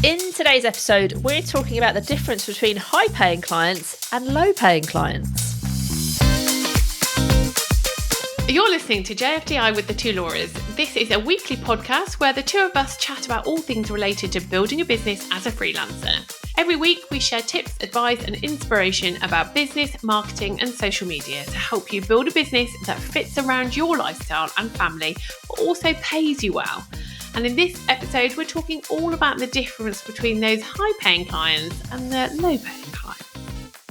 In today's episode, we're talking about the difference between high-paying clients and low-paying clients. You're listening to JFDI with the Two Lauras. This is a weekly podcast where the two of us chat about all things related to building a business as a freelancer. Every week, we share tips, advice, and inspiration about business, marketing, and social media to help you build a business that fits around your lifestyle and family, but also pays you well. And in this episode, we're talking all about the difference between those high-paying clients and the low-paying clients.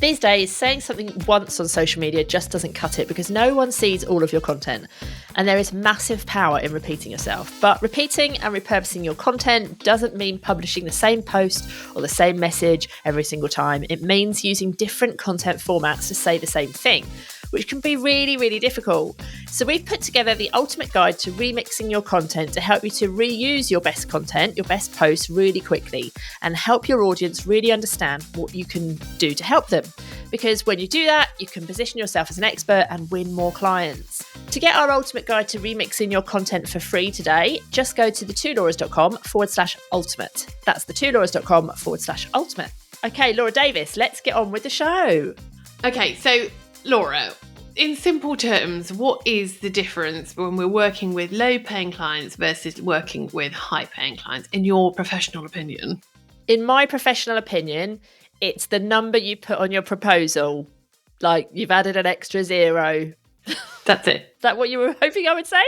These days, saying something once on social media just doesn't cut it because no one sees all of your content. And there is massive power in repeating yourself. But repeating and repurposing your content doesn't mean publishing the same post or the same message every single time. It means using different content formats to say the same thing, which can be really, really difficult. So we've put together the ultimate guide to remixing your content to help you to reuse your best content, your best posts really quickly, and help your audience really understand what you can do to help them. Because when you do that, you can position yourself as an expert and win more clients. To get our ultimate guide to remixing your content for free today, just go to thetwolauras.com/ultimate. That's thetwolauras.com/ultimate. Okay, Laura Davis, let's get on with the show. Okay, so Laura, in simple terms, what is the difference when we're working with low-paying clients versus working with high-paying clients, in your professional opinion? In my professional opinion, it's the number you put on your proposal. Like, you've added an extra zero. That's it. Is that what you were hoping I would say?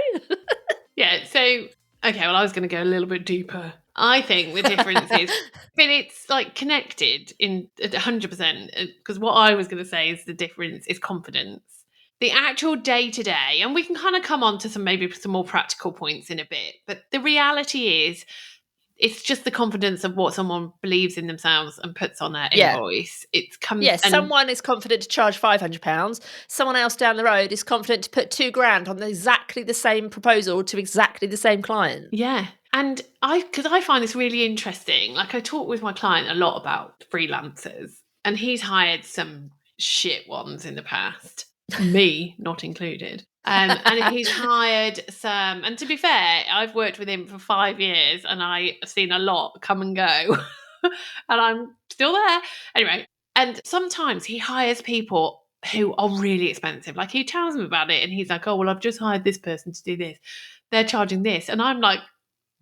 Yeah, so, okay, well, I was going to go a little bit deeper. I think the difference is, but it's like connected in 100%, because what I was going to say is the difference is confidence. The actual day-to-day, and we can kind of come on to some more practical points in a bit, but the reality is, it's just the confidence of what someone believes in themselves and puts on their invoice. It comes. Yes, someone is confident to charge £500. Someone else down the road is confident to put £2,000 on exactly the same proposal to exactly the same client. Yeah. And because I find this really interesting. Like, I talk with my client a lot about freelancers, and he's hired some shit ones in the past, me not included. And he's hired some, and to be fair, I've worked with him for 5 years and I've seen a lot come and go and I'm still there. Anyway, and sometimes he hires people who are really expensive. Like, he tells them about it and he's like, oh, well, I've just hired this person to do this. They're charging this. And I'm like,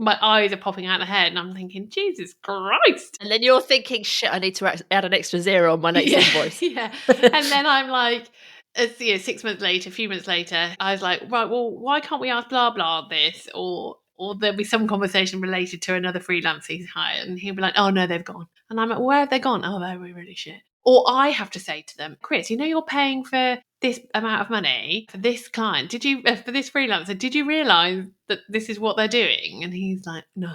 my eyes are popping out of the head and I'm thinking, Jesus Christ. And then you're thinking, shit, I need to add an extra zero on my next invoice. Yeah. And then I'm like, 6 months later, a few months later, I was like, right, well, why can't we ask blah, blah this? Or there'll be some conversation related to another freelancer he's hired. And he'll be like, oh, no, they've gone. And I'm like, where have they gone? Oh, they were really shit. Or I have to say to them, Chris, you're paying for this amount of money for this client. Did you, for this freelancer, did you realise that this is what they're doing? And he's like, no.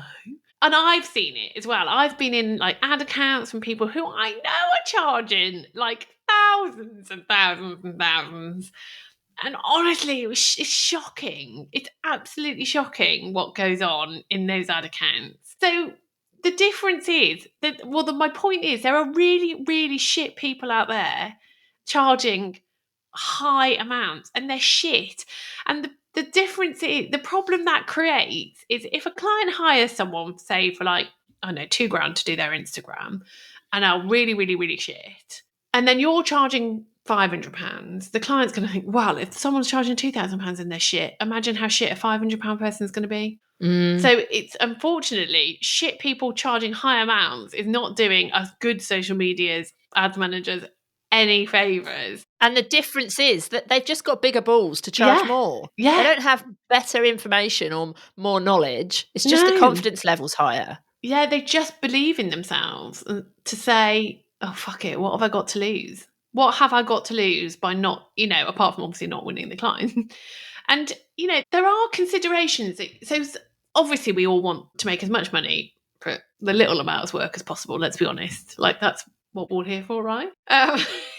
And I've seen it as well. I've been in like ad accounts from people who I know are charging like thousands and thousands and thousands. And honestly, it's shocking. It's absolutely shocking what goes on in those ad accounts. So the difference is that, my point is, there are really, really shit people out there charging high amounts, and they're shit. And the difference is, the problem that creates is, if a client hires someone, say for like, I don't know, £2,000 to do their Instagram, and are really, really, really shit, and then you're charging £500, the client's going to think, well, if someone's charging £2,000 and they're shit, imagine how shit a £500 person is going to be. So it's, unfortunately, shit people charging high amounts is not doing us good social medias, ads managers, any favours. And the difference is that they've just got bigger balls to charge more. Yeah. They don't have better information or more knowledge. It's just the confidence level's higher. Yeah, they just believe in themselves to say, oh, fuck it, what have I got to lose? What have I got to lose by not, apart from obviously not winning the client? And, there are considerations. So obviously we all want to make as much money for the little amount of work as possible, let's be honest. Like, that's what we're here for, right?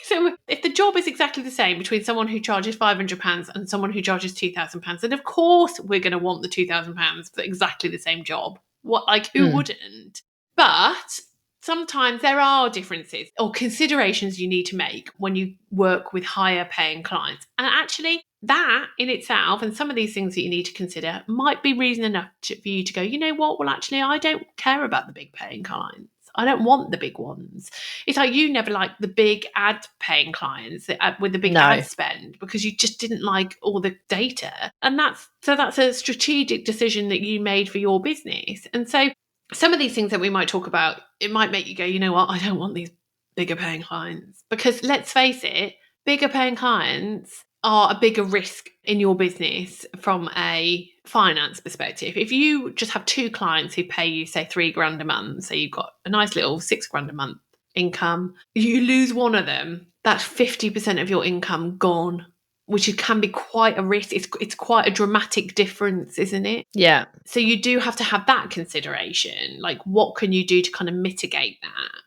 So if the job is exactly the same between someone who charges £500 and someone who charges £2,000, then of course we're going to want the £2,000 for exactly the same job. Who wouldn't? But sometimes there are differences or considerations you need to make when you work with higher paying clients. And actually, that in itself, and some of these things that you need to consider, might be reason enough for you to go, you know what? Well, actually, I don't care about the big paying clients. I don't want the big ones. It's like you never liked the big ad paying clients with the big No. ad spend because you just didn't like all the data. And that's a strategic decision that you made for your business. And so some of these things that we might talk about, it might make you go, you know what? I don't want these bigger paying clients. Because let's face it, bigger paying clients are a bigger risk in your business from a finance perspective. If you just have two clients who pay you, say, £3,000 a month, so you've got a nice little £6,000 a month income, you lose one of them, that's 50% of your income gone, which can be quite a risk. It's quite a dramatic difference, isn't it? Yeah. So you do have to have that consideration. Like, what can you do to kind of mitigate that?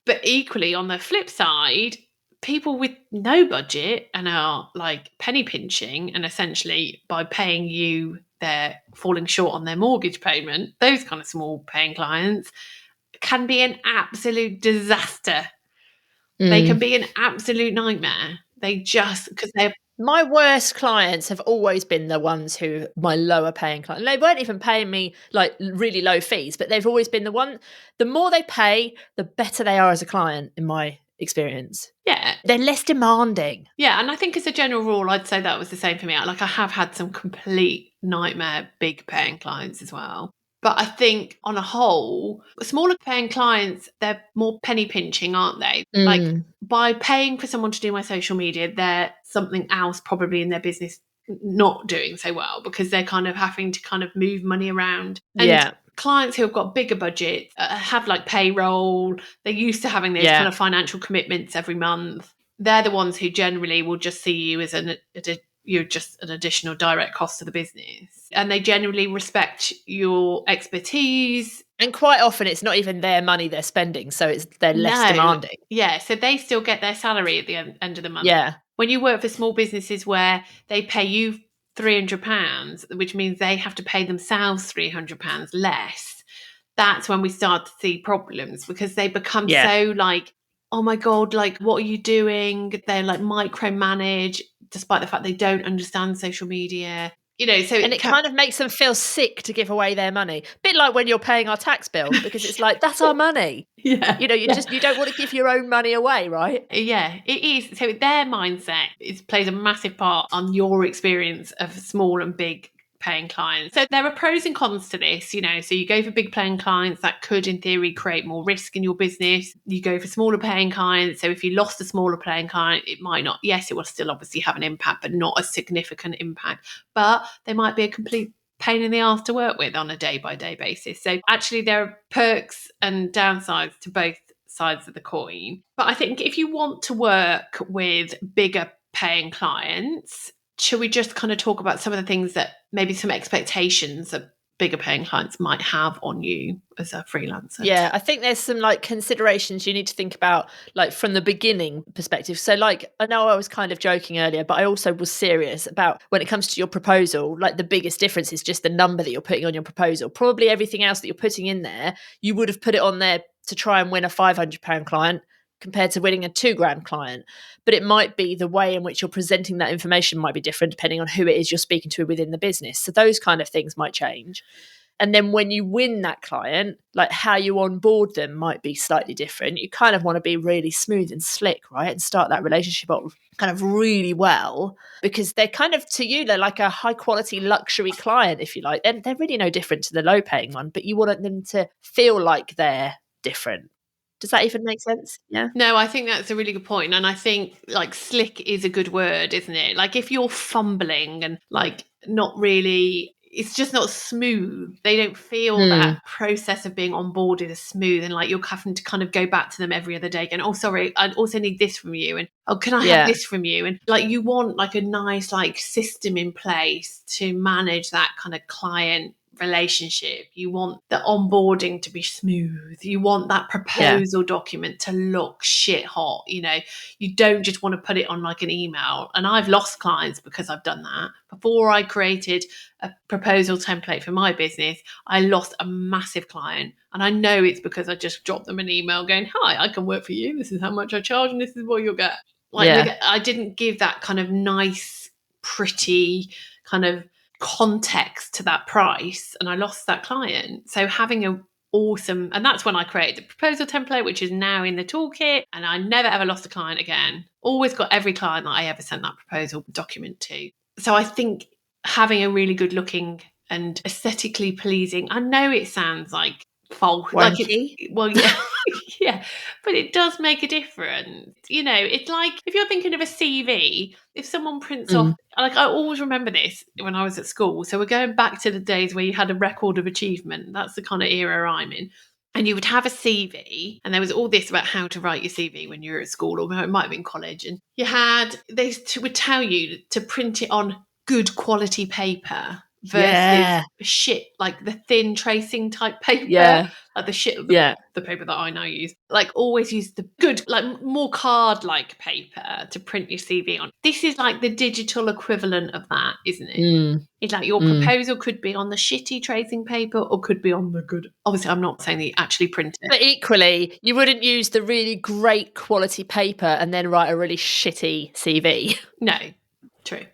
But equally, on the flip side, people with no budget and are like penny pinching, and essentially by paying you, they're falling short on their mortgage payment, those kind of small paying clients can be an absolute disaster. They can be an absolute nightmare. They just, because they're My worst clients have always been the ones who my lower paying clients. They weren't even paying me like really low fees, but they've always been the more they pay, the better they are as a client in my experience. yeah. They're less demanding. Yeah, and I think as a general rule, I'd say that was the same for me. Like, I have had some complete nightmare big paying clients as well. But I think on a whole, smaller paying clients, they're more penny pinching, aren't they? Like, by paying for someone to do my social media, they're something else probably in their business not doing so well because they're kind of having to kind of move money around. And clients who have got bigger budgets have like payroll, they're used to having those kind of financial commitments every month. They're the ones who generally will just see you as you're just an additional direct cost to the business. And they generally respect your expertise. And quite often it's not even their money they're spending, so they're less demanding. Yeah, so they still get their salary at the end of the month. Yeah. When you work for small businesses where they pay you £300, which means they have to pay themselves £300 less, that's when we start to see problems because they become so like, oh my God, like, what are you doing? They're like micromanage, despite the fact they don't understand social media. You know, so and it kind of makes them feel sick to give away their money. A bit like when you're paying our tax bill, because it's like, that's our money. Yeah. You know, you don't want to give your own money away, right? Yeah, it is. So their mindset plays a massive part on your experience of small and big paying clients. So there are pros and cons to this, you know. So you go for big paying clients, that could in theory create more risk in your business. You go for smaller paying clients, so if you lost a smaller paying client, it might not, yes, it will still obviously have an impact, but not a significant impact. But they might be a complete pain in the ass to work with on a day-by-day basis. So actually there are perks and downsides to both sides of the coin. But I think if you want to work with bigger paying clients, should we just kind of talk about some of the things that maybe some expectations that bigger paying clients might have on you as a freelancer? Yeah, I think there's some like considerations you need to think about, like from the beginning perspective. So like, I know I was kind of joking earlier, but I also was serious about when it comes to your proposal, like the biggest difference is just the number that you're putting on your proposal. Probably everything else that you're putting in there, you would have put it on there to try and win a £500 client compared to winning a £2,000 client. But it might be the way in which you're presenting that information might be different depending on who it is you're speaking to within the business. So those kind of things might change. And then when you win that client, like how you onboard them might be slightly different. You kind of want to be really smooth and slick, right? And start that relationship up kind of really well because they're kind of, to you, they're like a high quality luxury client, if you like. And they're really no different to the low paying one, but you want them to feel like they're different. Does that even make sense? Yeah. No, I think that's a really good point. And I think like slick is a good word, isn't it? Like if you're fumbling and like not really, it's just not smooth. They don't feel that process of being onboarded as smooth, and like you're having to kind of go back to them every other day and, oh, sorry, I also need this from you. And, oh, can I have this from you? And like you want like a nice like system in place to manage that kind of client relationship. You want the onboarding to be smooth. You want that proposal document to look shit hot. You know, you don't just want to put it on like an email. And I've lost clients because I've done that. Before I created a proposal template for my business, I lost a massive client. And I know it's because I just dropped them an email going, hi, I can work for you. This is how much I charge and this is what you'll get. Like I didn't give that kind of nice pretty kind of context to that price, and I lost that client. So having a awesome, and that's when I created the proposal template, which is now in the toolkit, and I never ever lost a client again. Always got every client that I ever sent that proposal document to. So I think having a really good looking and aesthetically pleasing, I know it sounds like false, like Wanky. it's, well, yeah. Yeah, but it does make a difference. It's like if you're thinking of a CV, if someone prints off, like I always remember this when I was at school. So we're going back to the days where you had a record of achievement. That's the kind of era I'm in. And you would have a CV, and there was all this about how to write your CV when you were at school, or it might have been college. And they would tell you to print it on good quality paper versus shit, like the thin tracing type paper, like the paper that I now use. Like always use the good, like more card-like paper to print your CV on. This is like the digital equivalent of that, isn't it? It's like your proposal could be on the shitty tracing paper or could be on the good. Obviously, I'm not saying that you actually print it. But equally, you wouldn't use the really great quality paper and then write a really shitty CV. No, true.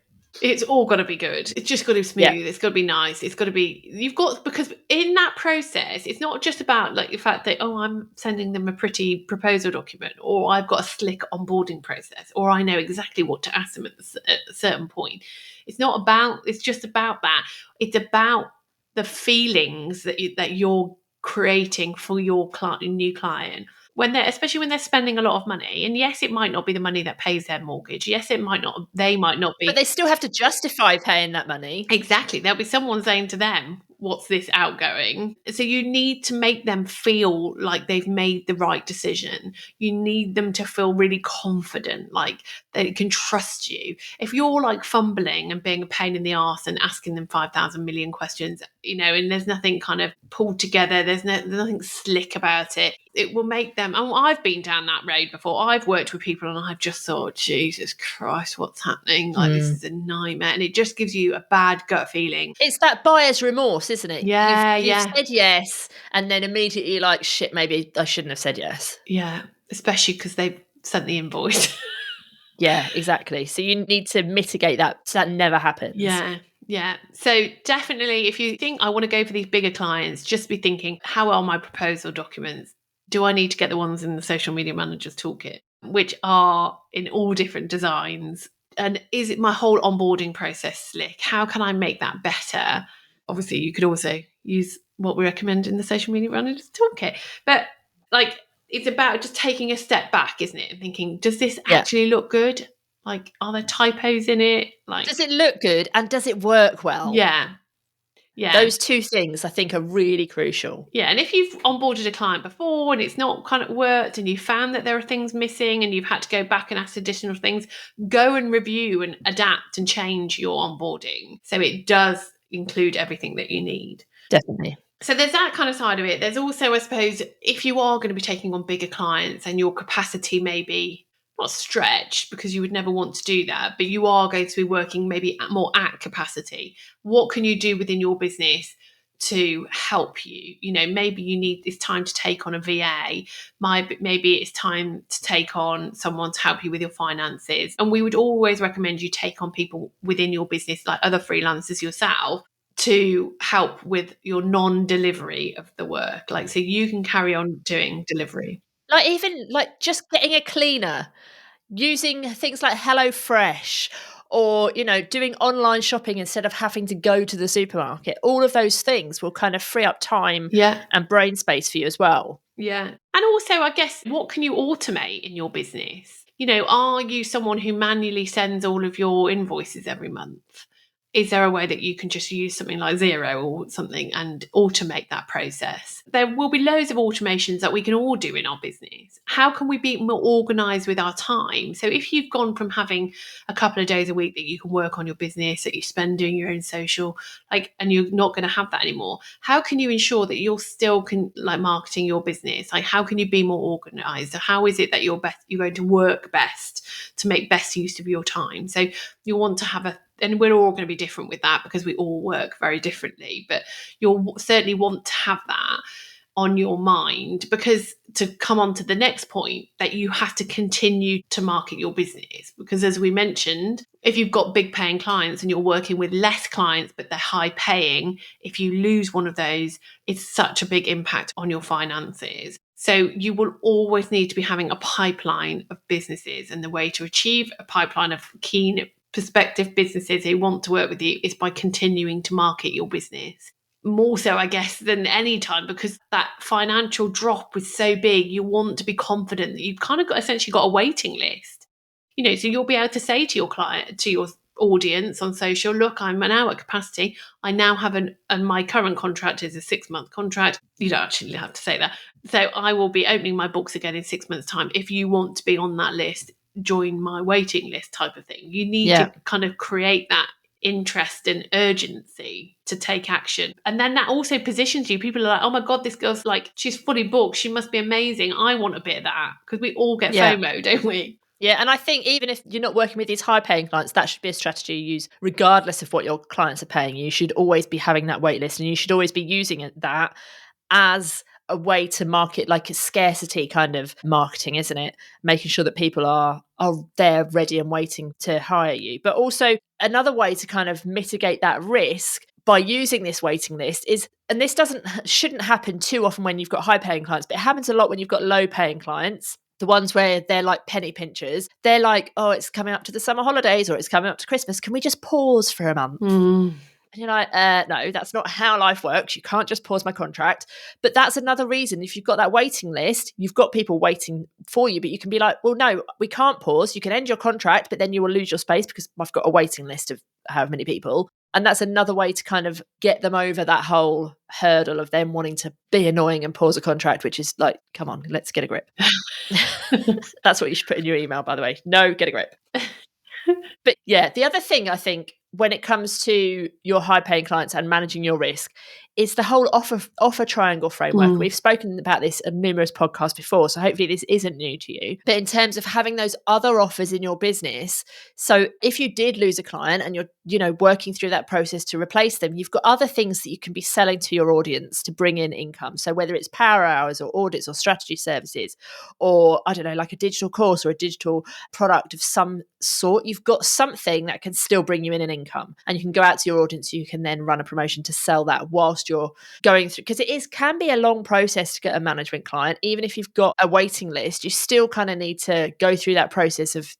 It's all got to be good. It's just got to be smooth. Yeah. It's got to be nice. It's got to be, because in that process, it's not just about like the fact that, I'm sending them a pretty proposal document, or I've got a slick onboarding process, or I know exactly what to ask them at a certain point. It's just about that. It's about the feelings that you're creating for your new client. Especially when they're spending a lot of money, and yes, it might not be the money that pays their mortgage. Yes, they might not be. But they still have to justify paying that money. Exactly. There'll be someone saying to them, what's this outgoing? So you need to make them feel like they've made the right decision. You need them to feel really confident, like they can trust you. If you're like fumbling and being a pain in the arse and asking them 5,000 million questions, and there's nothing kind of pulled together, there's nothing slick about it, it will make them, and I've been down that road before. I've worked with people and I've just thought, Jesus Christ, what's happening? Like, this is a nightmare. And it just gives you a bad gut feeling. It's that buyer's remorse, isn't it? Yeah, you've said yes, and then immediately you're like, shit, maybe I shouldn't have said yes. Yeah, especially because they've sent the invoice. Yeah, exactly. So you need to mitigate that so that never happens. Yeah. So definitely, if you think I want to go for these bigger clients, just be thinking, how are my proposal documents? Do I need to get the ones in the social media manager's toolkit, which are in all different designs? And is it my whole onboarding process slick? How can I make that better? Obviously, you could also use what we recommend in the social media manager's toolkit. But like, it's about just taking a step back, isn't it? And thinking, does this actually look good? Like, are there typos in it? Like, does it look good and does it work well? Yeah. Those two things I think are really crucial. Yeah. And if you've onboarded a client before and it's not kind of worked and you found that there are things missing and you've had to go back and ask additional things, go and review and adapt and change your onboarding so it does include everything that you need. Definitely. So there's that kind of side of it. There's also, I suppose, if you are going to be taking on bigger clients and your capacity may be not stretched, because you would never want to do that, but you are going to be working maybe more at capacity. What can you do within your business to help you? Maybe it's time to take on a VA. Maybe it's time to take on someone to help you with your finances. And we would always recommend you take on people within your business, like other freelancers yourself, to help with your non-delivery of the work, like so you can carry on doing delivery. Like even like just getting a cleaner, using things like HelloFresh, or doing online shopping instead of having to go to the supermarket. All of those things will kind of free up time and brain space for you as well. Yeah. And also, I guess, what can you automate in your business? Are you someone who manually sends all of your invoices every month? Is there a way that you can just use something like Xero or something and automate that process? There will be loads of automations that we can all do in our business. How can we be more organized with our time? So if you've gone from having a couple of days a week that you can work on your business, that you spend doing your own social, and you're not going to have that anymore, how can you ensure that you're still marketing your business? Like, how can you be more organized? How is it that you're going to work best to make best use of your time? So you want to have and we're all going to be different with that because we all work very differently, but you'll certainly want to have that. on your mind, because to come on to the next point, that you have to continue to market your business. Because as we mentioned, if you've got big paying clients and you're working with less clients, but they're high paying, if you lose one of those, it's such a big impact on your finances. So you will always need to be having a pipeline of businesses. And the way to achieve a pipeline of keen prospective businesses who want to work with you is by continuing to market your business. More so, I guess, than any time, because that financial drop was so big. You want to be confident that you've kind of got essentially got a waiting list. So you'll be able to say to your client, to your audience on social, look, I'm now at capacity. I now have and my current contract is a 6-month contract. You don't actually have to say that. So I will be opening my books again in 6 months' time. If you want to be on that list, join my waiting list type of thing. You need to kind of create that interest and urgency to take action. And then that also positions you. People are like, oh my God, this girl's like, she's fully booked. She must be amazing. I want a bit of that, because we all get FOMO, don't we? Yeah, and I think even if you're not working with these high-paying clients, that should be a strategy you use regardless of what your clients are paying. You should always be having that wait list, and you should always be using that as a way to market, like a scarcity kind of marketing, isn't it? Making sure that people are there ready and waiting to hire you. But also another way to kind of mitigate that risk by using this waiting list is, and this shouldn't happen too often when you've got high-paying clients, but it happens a lot when you've got low-paying clients. The ones where they're like penny pinchers, they're like, oh, it's coming up to the summer holidays or it's coming up to Christmas. Can we just pause for a month? And you're like, no, that's not how life works. You can't just pause my contract. But that's another reason. If you've got that waiting list, you've got people waiting for you, but you can be like, well, no, we can't pause. You can end your contract, but then you will lose your space because I've got a waiting list of however many people. And that's another way to kind of get them over that whole hurdle of them wanting to be annoying and pause a contract, which is like, come on, let's get a grip. That's what you should put in your email, by the way. No, get a grip. But yeah, the other thing I think when it comes to your high-paying clients and managing your risk is the whole offer triangle framework. We've spoken about this on numerous podcasts before, so hopefully this isn't new to you. But in terms of having those other offers in your business, so if you did lose a client and you're working through that process to replace them, you've got other things that you can be selling to your audience to bring in income. So whether it's power hours or audits or strategy services, or I don't know, like a digital course or a digital product of some sort, you've got something that can still bring you in an income, and you can go out to your audience. You can then run a promotion to sell that whilst you're going through, because can be a long process to get a management client. Even if you've got a waiting list, you still kind of need to go through that process of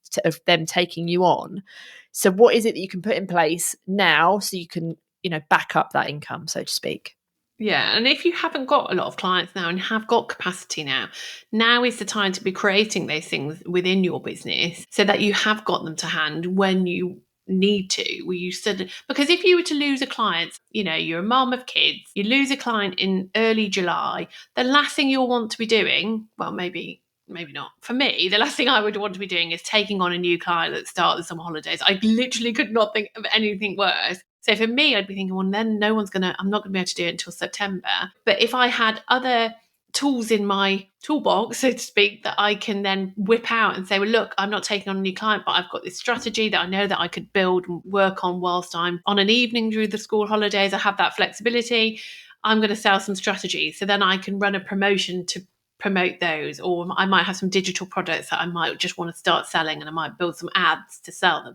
them taking you on. So what is it that you can put in place now so you can back up that income, so to speak? Yeah, and if you haven't got a lot of clients now and have got capacity now is the time to be creating those things within your business so that you have got them to hand when you need to, because if you were to lose a client, you're a mom of kids, you lose a client in early July, the last thing you'll want to be doing, well, maybe not. For me, the last thing I would want to be doing is taking on a new client at the start of the summer holidays. I literally could not think of anything worse. So for me, I'd be thinking, well, then I'm not going to be able to do it until September. But if I had other tools in my toolbox, so to speak, that I can then whip out and say, well, look, I'm not taking on a new client, but I've got this strategy that I know that I could build and work on whilst I'm on an evening through the school holidays. I have that flexibility. I'm going to sell some strategies. So then I can run a promotion to promote those, or I might have some digital products that I might just want to start selling, and I might build some ads to sell them.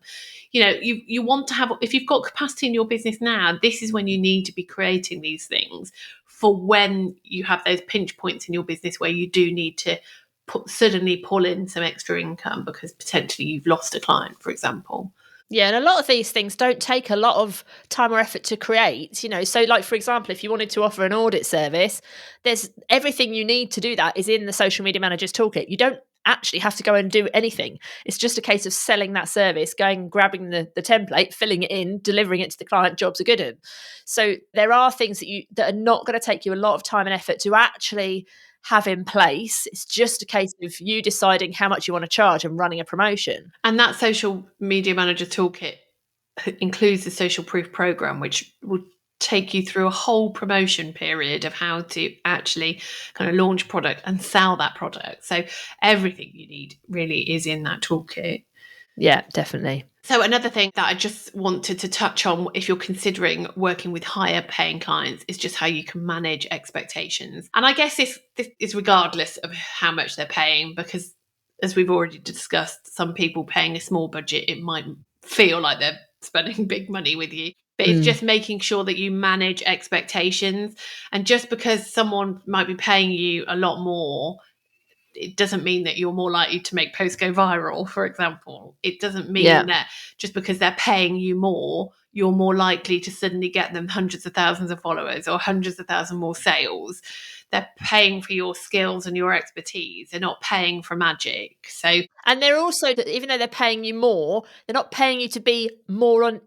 You want to have, if you've got capacity in your business now, this is when you need to be creating these things for when you have those pinch points in your business where you do need to suddenly pull in some extra income because potentially you've lost a client, for example. Yeah, and a lot of these things don't take a lot of time or effort to create, So like, for example, if you wanted to offer an audit service, there's everything you need to do that is in the Social Media Manager's Toolkit. You don't actually have to go and do anything. It's just a case of selling that service, going, grabbing the template, filling it in, delivering it to the client, jobs are good. So there are things that are not going to take you a lot of time and effort to actually have in place. It's just a case of you deciding how much you want to charge and running a promotion. And that Social Media Manager Toolkit includes the Social Proof Program, which will take you through a whole promotion period of how to actually kind of launch product and sell that product. So everything you need really is in that toolkit. Yeah, definitely. So another thing that I just wanted to touch on, if you're considering working with higher paying clients, is just how you can manage expectations. And I guess this is regardless of how much they're paying, because as we've already discussed, some people paying a small budget, it might feel like they're spending big money with you. But it's just making sure that you manage expectations. And just because someone might be paying you a lot more, it doesn't mean that you're more likely to make posts go viral, for example. It doesn't mean that just because they're paying you more, you're more likely to suddenly get them hundreds of thousands of followers or hundreds of thousands more sales. They're paying for your skills and your expertise. They're not paying for magic. And they're also, even though they're paying you more, they're not paying you to be more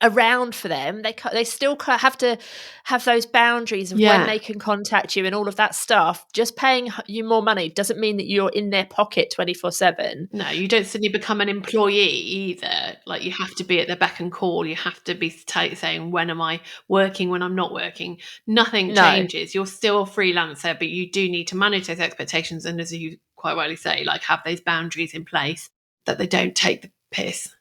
around for them. They still have to have those boundaries of when they can contact you and all of that stuff. Just paying you more money doesn't mean that you're in their pocket 24/7. No, you don't suddenly become an employee either. Like, you have to be at their beck and call. You have to be saying, when am I working, when I'm not working? Nothing changes. You're still a freelancer, but you do need to manage those expectations. And as you quite rightly say, like, have those boundaries in place that they don't take the piss.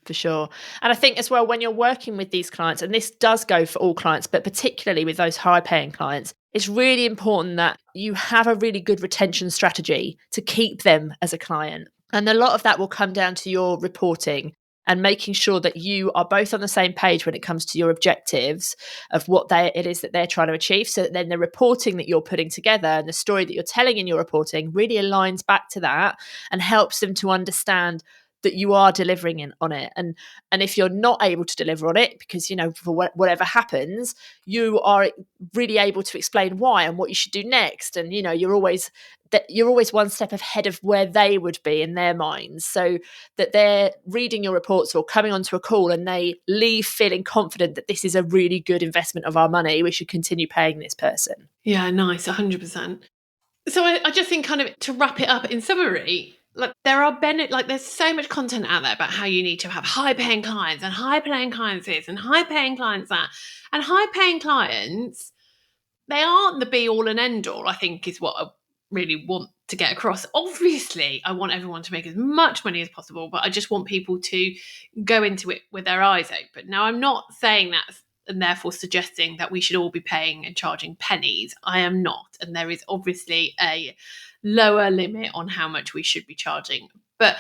For sure. And I think as well, when you're working with these clients, and this does go for all clients, but particularly with those high paying clients, it's really important that you have a really good retention strategy to keep them as a client. And a lot of that will come down to your reporting and making sure that you are both on the same page when it comes to your objectives of what it is that they're trying to achieve. So that then the reporting that you're putting together and the story that you're telling in your reporting really aligns back to that and helps them to understand that you are delivering on it. And if you're not able to deliver on it because, for whatever happens, you are really able to explain why and what you should do next. And, you're always one step ahead of where they would be in their minds, so that they're reading your reports or coming onto a call and they leave feeling confident that this is a really good investment of our money. We should continue paying this person. Yeah, nice. 100%. So I just think, kind of to wrap it up in summary, there's so much content out there about how you need to have high paying clients and high paying clients this and high paying clients that. And high paying clients, they aren't the be all and end all, I think, is what I really want to get across. Obviously, I want everyone to make as much money as possible, but I just want people to go into it with their eyes open. Now, I'm not saying that and therefore suggesting that we should all be paying and charging pennies. I am not. And there is obviously a lower limit on how much we should be charging. But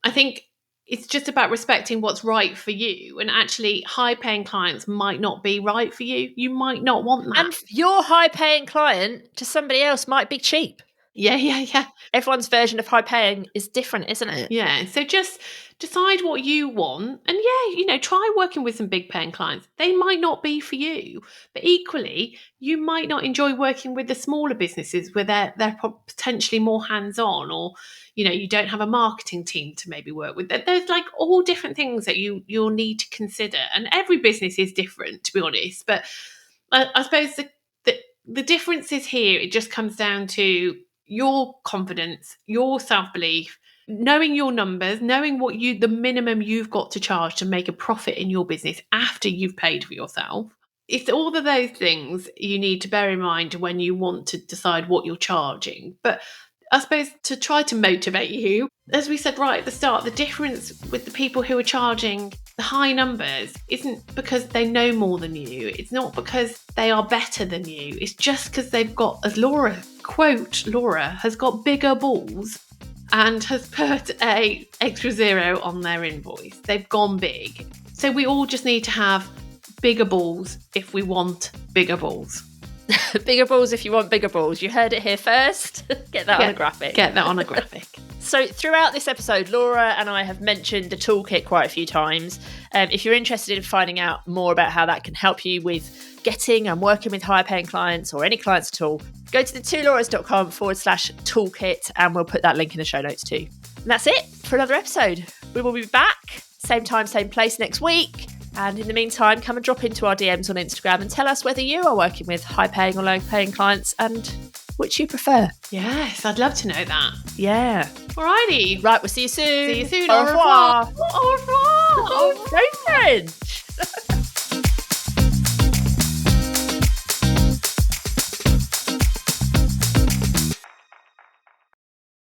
I think it's just about respecting what's right for you. And actually, high-paying clients might not be right for you. You might not want that. And your high-paying client to somebody else might be cheap. Yeah. Everyone's version of high-paying is different, isn't it? Yeah. So just decide what you want. And try working with some big-paying clients. They might not be for you. But equally, you might not enjoy working with the smaller businesses where they're potentially more hands-on, or you don't have a marketing team to maybe work with. There's like all different things that you'll need to consider, and every business is different, to be honest. But I suppose the difference is here. It just comes down to your confidence, your self-belief, knowing your numbers, knowing what the minimum you've got to charge to make a profit in your business after you've paid for yourself. It's all of those things you need to bear in mind when you want to decide what you're charging. But I suppose to try to motivate you, as we said right at the start, the difference with the people who are charging the high numbers isn't because they know more than you. It's not because they are better than you. It's just because they've got, as Laura has got bigger balls and has put a extra zero on their invoice. They've gone big. So we all just need to have bigger balls if we want bigger balls. Bigger balls if you want bigger balls. You heard it here first. Get that on a graphic. Get that on a graphic. So throughout this episode, Laura and I have mentioned the toolkit quite a few times. If you're interested in finding out more about how that can help you with getting and working with higher paying clients or any clients at all, go to thetwolauras.com/toolkit and we'll put that link in the show notes too. And that's it for another episode. We will be back, same time, same place next week. And in the meantime, come and drop into our DMs on Instagram and tell us whether you are working with high-paying or low-paying clients and which you prefer. Yes, I'd love to know that. Yeah. Alrighty. Right, we'll see you soon. See you soon. Au revoir. Au revoir. Oh, so French.